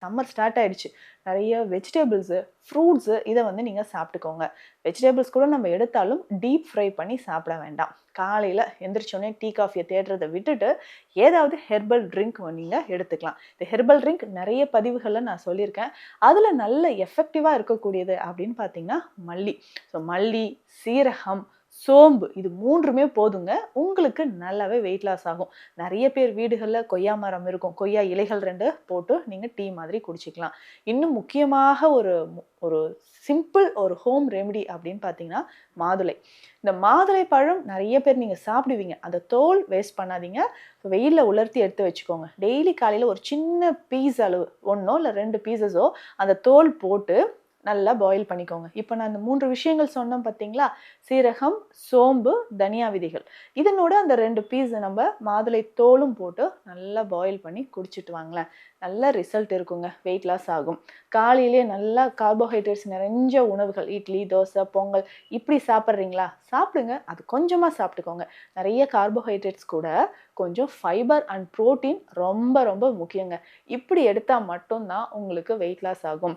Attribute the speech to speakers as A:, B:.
A: Summer start ஆயிடுச்சு. நிறைய vegetables, fruits இத வந்து நீங்க சாப்பிட்டுக்கோங்க. வெஜிடபிள்ஸ் கூட நம்ம எடுத்தாலும் டீப் ஃப்ரை பண்ணி சாப்பிட வேண்டாம். காலையில எந்திரிச்சோனே டீ, காஃபிய தேடுறத விட்டுட்டு, ஏதாவது ஹெர்பல் ட்ரிங்க் நீங்க எடுத்துக்கலாம். இந்த ஹெர்பல் ட்ரிங்க் நெறைய பதிவுகள்ல நான் சொல்லியிருக்கேன். அதுல நல்ல எஃபெக்டிவா இருக்கக்கூடியது அப்படின்னு பார்த்தீங்கன்னா, மல்லி. மல்லி, சீரகம், சோம்பு இது 3மே போதுங்க. உங்களுக்கு நல்லாவே வெயிட் லாஸ் ஆகும். நெறைய பேர் வீடுகள்ல கொய்யா மரம் இருக்கும். கொய்யா இலைகள் 2 போட்டு நீங்க டீ மாதிரி குடிச்சுக்கலாம். இன்னும் முக்கியமாக ஒரு சிம்பிள் ஒரு ஹோம் ரெமெடி அப்படின்னு பார்த்தீங்கன்னா, மாதுளை. இந்த மாதுளை பழம் நெறைய பேர் நீங்க சாப்பிடுவீங்க. அந்த தோல் வேஸ்ட் பண்ணாதீங்க. வெயில்ல உலர்த்தி எடுத்து வச்சுக்கோங்க. டெய்லி காலையில ஒரு சின்ன பீஸ் அளவு 1 இல்ல 2 பீஸஸோ அந்த தோல் போட்டு நல்லா பாயில் பண்ணிக்கோங்க. இப்ப நான் இந்த 3 விஷயங்கள் சொன்னேன் பார்த்தீங்களா? சீரகம், சோம்பு, தனியா விதைகள். இதனோட அந்த 2 பீஸ் நம்ம மாதுளை தோலும் போட்டு நல்லா பாயில் பண்ணி குடிச்சிட்டு வாங்களேன். நல்ல ரிசல்ட் இருக்குங்க. வெயிட் லாஸ் ஆகும். காலையிலேயே நல்லா கார்போஹைட்ரேட்ஸ் நிறைஞ்ச உணவுகள் இட்லி, தோசை, பொங்கல் இப்படி சாப்பிட்றீங்களா? சாப்பிடுங்க. அது கொஞ்சமா சாப்பிட்டுக்கோங்க. நிறைய கார்போஹைட்ரேட்ஸ் கூட கொஞ்சம் ஃபைபர் அண்ட் புரோட்டீன் ரொம்ப ரொம்ப முக்கியங்க. இப்படி எடுத்தா மட்டும் தான் உங்களுக்கு வெயிட் லாஸ் ஆகும்.